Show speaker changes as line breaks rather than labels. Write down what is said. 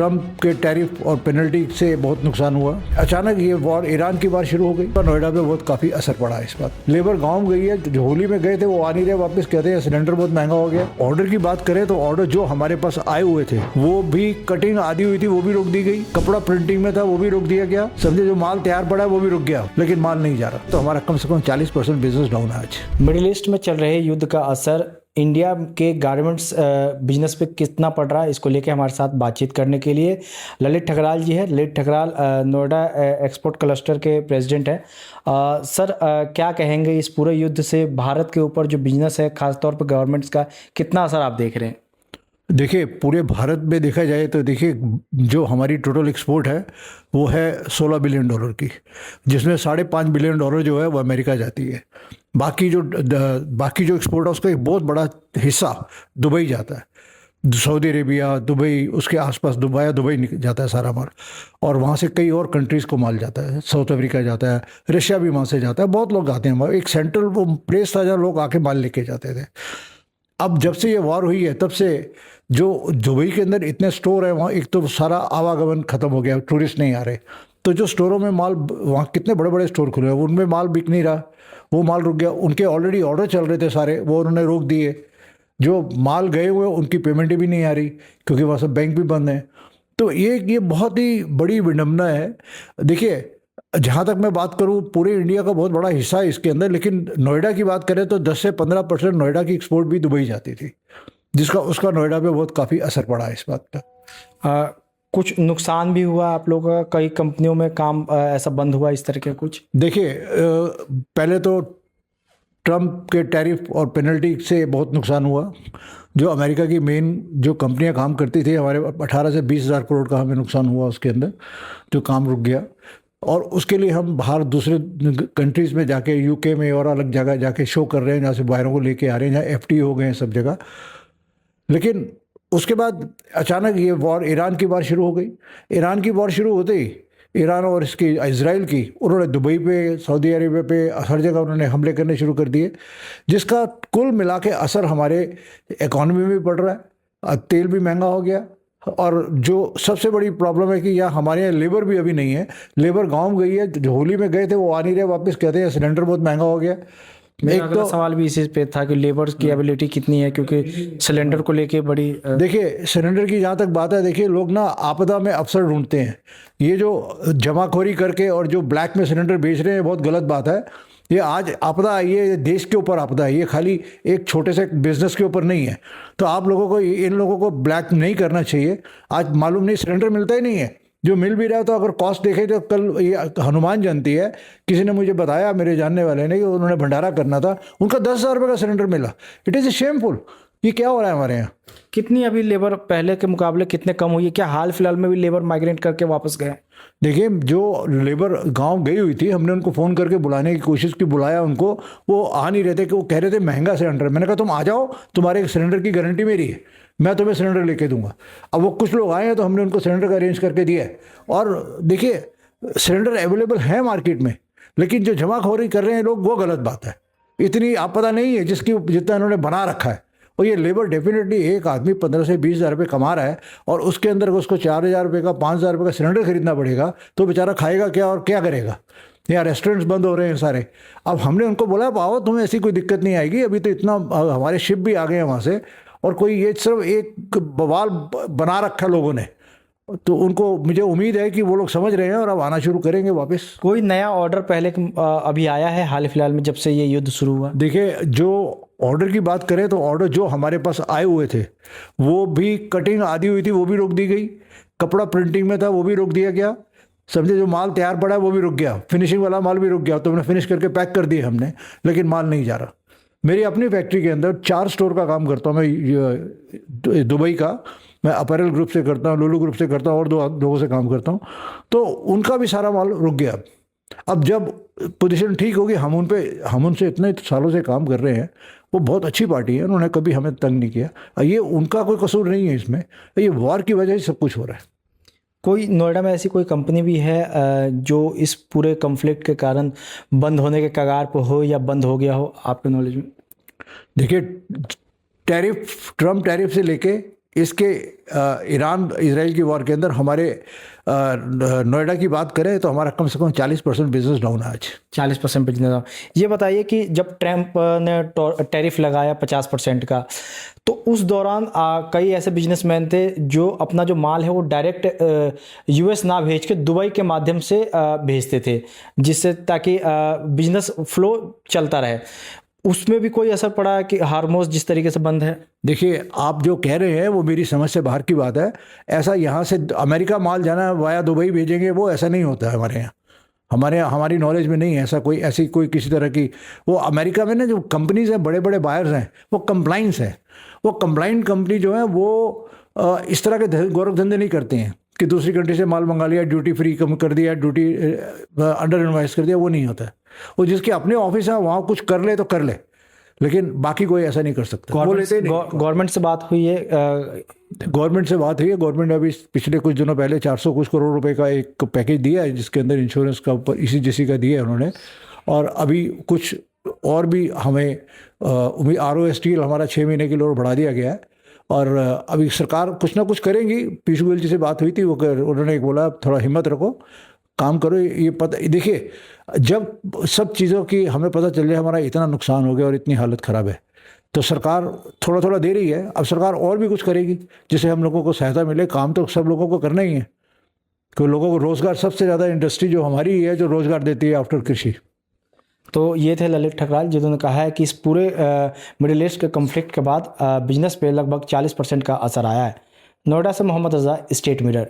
Trump के tariff और penalty से बहुत नुकसान हुआ। अचानक ये वॉर, ईरान की वार शुरू हो गई तो नोएडा पे बहुत काफ़ी असर पड़ा इस बात। लेबर गांव गई है, जो होली में गए थे वो आ नहीं रहे वापस, कहते हैं सिलेंडर बहुत महंगा हो गया। ऑर्डर की बात करें तो ऑर्डर जो हमारे पास आए हुए थे वो भी कटिंग आधी हुई थी, वो भी रोक दी गई। कपड़ा प्रिंटिंग में था वो भी रोक दिया गया। समझे, जो माल तैयार पड़ा है वो भी रुक गया, लेकिन माल नहीं जा रहा। तो हमारा कम से कम 40% बिजनेस डाउन है आज।
मिडिल ईस्ट में चल रहे युद्ध का असर इंडिया के गारमेंट्स बिजनेस पे कितना पड़ रहा है, इसको लेके हमारे साथ बातचीत करने के लिए ललित ठकराल जी है। ललित ठकराल नोएडा एक्सपोर्ट क्लस्टर के प्रेसिडेंट है। सर, क्या कहेंगे इस पूरे युद्ध से भारत के ऊपर जो बिजनेस है, खासतौर पर गवर्नमेंट्स का, कितना असर आप देख रहे हैं?
देखिए, पूरे भारत में देखा जाए तो देखिए, जो हमारी टोटल एक्सपोर्ट है वो है $16 बिलियन की, जिसमें $5.5 बिलियन जो है वो अमेरिका जाती है। बाकी जो एक्सपोर्ट है उसका एक बहुत बड़ा हिस्सा दुबई जाता है। सऊदी अरेबिया, दुबई, उसके आसपास दुबई जाता है सारा माल, और वहाँ से कई और कंट्रीज़ को माल जाता है। साउथ अफ्रीका जाता है, रशिया भी वहाँ से जाता है, बहुत लोग आते हैं। एक सेंट्रल वो प्लेस था जहाँ लोग आके माल लेके जाते थे। अब जब से ये वॉर हुई है तब से जो दुबई के अंदर इतने स्टोर हैं वहाँ, एक तो सारा आवागमन ख़त्म हो गया, टूरिस्ट नहीं आ रहे। तो जो स्टोरों में माल, वहाँ कितने बड़े बड़े स्टोर खुले हैं, उनमें माल बिक नहीं रहा, वो माल रुक गया। उनके ऑलरेडी ऑर्डर चल रहे थे सारे, वो उन्होंने रोक दिए। जो माल गए हुए उनकी पेमेंट भी नहीं आ रही, क्योंकि वहाँ सब बैंक भी बंद हैं। तो ये बहुत ही बड़ी विडंबना है। देखिए, जहाँ तक मैं बात करूँ, पूरे इंडिया का बहुत बड़ा हिस्सा है इसके अंदर, लेकिन नोएडा की बात करें तो 10 से 15% नोएडा की एक्सपोर्ट भी दुबई जाती थी, उसका नोएडा पे बहुत काफ़ी असर पड़ा है इस बात का।
कुछ नुकसान भी हुआ आप लोगों का? कई कंपनियों में काम ऐसा बंद हुआ, इस तरह के कुछ?
देखिए, पहले तो ट्रम्प के टैरिफ और पेनल्टी से बहुत नुकसान हुआ। जो अमेरिका की मेन जो कंपनियां काम करती थी, हमारे 18 से 20 हज़ार करोड़ का हमें नुकसान हुआ उसके अंदर, जो काम रुक गया। और उसके लिए हम बाहर दूसरे कंट्रीज़ में जाके, यूके में और अलग जगह जाके शो कर रहे हैं, जहाँ से बाहरों को लेके आ रहे हैं, जहाँ FTA हो गए हैं सब जगह। लेकिन उसके बाद अचानक ये वॉर, ईरान की वार शुरू हो गई। ईरान की वॉर शुरू होते ही ईरान और इसकी इजराइल की, उन्होंने दुबई पे, सऊदी अरेबिया पे, हर जगह उन्होंने हमले करने शुरू कर दिए, जिसका कुल मिला के असर हमारे इकॉनमी में भी पड़ रहा है। तेल भी महंगा हो गया, और जो सबसे बड़ी प्रॉब्लम है कि यहाँ हमारे यहाँ लेबर भी अभी नहीं है। लेबर गांव गई है, जो होली में गए थे वो आ नहीं रहे वापस, कहते हैं सिलेंडर बहुत महंगा हो गया।
मेरा अगला सवाल भी इसी पे था कि लेबर की एबिलिटी कितनी है, क्योंकि सिलेंडर को लेके बड़ी
देखिए, सिलेंडर की जहाँ तक बात है, देखिए लोग ना आपदा में अवसर ढूंढते हैं। ये जो जमाखोरी करके और जो ब्लैक में सिलेंडर बेच रहे हैं, बहुत गलत बात है। ये आज आपदा आई है, ये देश के ऊपर आपदा है, ये खाली एक छोटे से बिजनेस के ऊपर नहीं है। तो आप लोगों को, इन लोगों को ब्लैक नहीं करना चाहिए। आज मालूम नहीं, सिलेंडर मिलता ही नहीं है। जो मिल भी रहा है तो अगर कॉस्ट देखें तो कल ये हनुमान जयंती है, किसी ने मुझे बताया, मेरे जानने वाले ने, कि उन्होंने भंडारा करना था, उनका 10,000 रुपये का सिलेंडर मिला। It is a shameful. ये क्या हो रहा है हमारे यहाँ?
कितनी अभी लेबर पहले के मुकाबले कितने कम हुई है? क्या हाल फिलहाल में भी लेबर माइग्रेट करके वापस गए?
देखिए, जो लेबर गांव गई हुई थी, हमने उनको फ़ोन करके बुलाने की कोशिश की, बुलाया उनको, वो आ नहीं रहे थे, कि वो कह रहे थे महंगा सिलेंडर। मैंने कहा तुम आ जाओ, तुम्हारे सिलेंडर की गारंटी मेरी है, मैं तुम्हें सिलेंडर लेके दूंगा। अब वो कुछ लोग आए हैं तो हमने उनको सिलेंडर का अरेंज करके दिया है। और देखिए, सिलेंडर अवेलेबल है मार्केट में, लेकिन जो जमाखोरी कर रहे हैं लोग, वो गलत बात है। इतनी आपदा नहीं है जितना इन्होंने बना रखा है। और ये लेबर डेफिनेटली, एक आदमी 15 से 20 हज़ार रुपये कमा रहा है, और उसके अंदर उसको 4,000 रुपये का, 5,000 रुपये का सिलेंडर खरीदना पड़ेगा, तो बेचारा खाएगा क्या और क्या करेगा? यहाँ रेस्टोरेंट्स बंद हो रहे हैं सारे। अब हमने उनको बोला, पाओ तुम्हें ऐसी कोई दिक्कत नहीं आएगी, अभी तो इतना हमारे शिप भी आ गए हैं वहाँ से, और कोई ये सिर्फ एक बवाल बना रखा लोगों ने। तो उनको, मुझे उम्मीद है कि वो लोग समझ रहे हैं और अब आना शुरू करेंगे वापस।
कोई नया ऑर्डर पहले अभी आया है हाल फिलहाल में, जब से ये युद्ध शुरू हुआ?
देखिए, जो ऑर्डर की बात करें तो ऑर्डर जो हमारे पास आए हुए थे वो भी कटिंग आधी हुई थी, वो भी रोक दी गई। कपड़ा प्रिंटिंग में था, वो भी रोक दिया गया। समझे, जो माल तैयार पड़ा है वो भी रुक गया, फिनिशिंग वाला माल भी रुक गया। तो हमने फिनिश करके पैक कर दिए हमने, लेकिन माल नहीं जा रहा। मेरी अपनी फैक्ट्री के अंदर 4 स्टोर का काम करता हूँ मैं, दुबई का। मैं अपैरल ग्रुप से करता हूँ, लुलु ग्रुप से करता हूँ, और 2 लोगों से काम करता हूँ। तो उनका भी सारा माल रुक गया। अब जब पोजीशन ठीक होगी, हम उनसे इतने सालों से काम कर रहे हैं, वो बहुत अच्छी पार्टी है, उन्होंने कभी हमें तंग नहीं किया। ये उनका कोई कसूर नहीं है इसमें, ये वॉर की वजह से सब कुछ हो रहा है।
कोई नोएडा में ऐसी कोई कंपनी भी है जो इस पूरे कॉन्फ्लिक्ट के कारण बंद होने के कगार पर हो या बंद हो गया हो, आपके नॉलेज में?
देखिए, ट्रम्प टैरिफ से लेके इसके ईरान इजराइल की वॉर के अंदर हमारे नोएडा की बात करें तो हमारा कम से कम 40% बिजनेस डाउन है आज।
40% बिजनेस। ये बताइए कि जब ट्रम्प ने टैरिफ लगाया 50% का, तो उस दौरान कई ऐसे बिजनेसमैन थे जो अपना जो माल है वो डायरेक्ट यूएस ना भेज के दुबई के माध्यम से भेजते थे, जिससे ताकि बिजनेस फ्लो चलता रहे। उसमें भी कोई असर पड़ा है कि हार्मोज जिस तरीके से बंद है?
देखिए, आप जो कह रहे हैं वो मेरी समझ से बाहर की बात है। ऐसा यहाँ से अमेरिका माल जाना है वाया दुबई भेजेंगे, वो ऐसा नहीं होता है हमारे यहाँ हमारी नॉलेज में नहीं है ऐसा कोई, ऐसी कोई किसी तरह की। वो अमेरिका में ना जो कंपनीज हैं, बड़े बड़े बायर्स हैं, वो कंप्लाइंस है। वो कंप्लाइंट कंपनी जो है वो इस तरह के गौरव धंधे नहीं करते हैं कि दूसरी कंट्री से माल मंगा लिया, ड्यूटी फ्री कम कर दिया, ड्यूटी अंडर इनवाइस कर दिया, वो नहीं होता है। वो जिसके अपने ऑफिस है वहाँ कुछ कर ले तो कर ले, लेकिन बाकी कोई ऐसा नहीं कर सकता।
गवर्नमेंट से बात हुई है?
गवर्नमेंट से बात हुई है। गवर्नमेंट ने अभी पिछले कुछ दिनों पहले 400 कुछ करोड़ रुपए का एक पैकेज दिया है, जिसके अंदर इंश्योरेंस का ऊपर इसी जैसी का दिया है उन्होंने। और अभी कुछ और भी हमें ROSTL हमारा 6 महीने के लिए और बढ़ा दिया गया है। और अभी सरकार कुछ ना कुछ करेंगी। पीयूष गोयल जी से बात हुई थी, वो उन्होंने बोला थोड़ा हिम्मत रखो, काम करो। ये पता देखिए, जब सब चीज़ों की हमें पता चल जाए हमारा इतना नुकसान हो गया और इतनी हालत ख़राब है, तो सरकार थोड़ा थोड़ा दे रही है। अब सरकार और भी कुछ करेगी जिससे हम लोगों को सहायता मिले। काम तो सब लोगों को करना ही है, क्योंकि लोगों को रोज़गार, सबसे ज़्यादा इंडस्ट्री जो हमारी ही है जो रोज़गार देती है आफ्टर कृषि।
तो ये थे ललित ठकराल, जिन्होंने कहा है कि इस पूरे मिडिल ईस्ट के कॉन्फ्लिक्ट के बाद बिजनेस पे लगभग 40% का असर आया है। नोएडा से मोहम्मद रज़ा, स्टेट मिरर।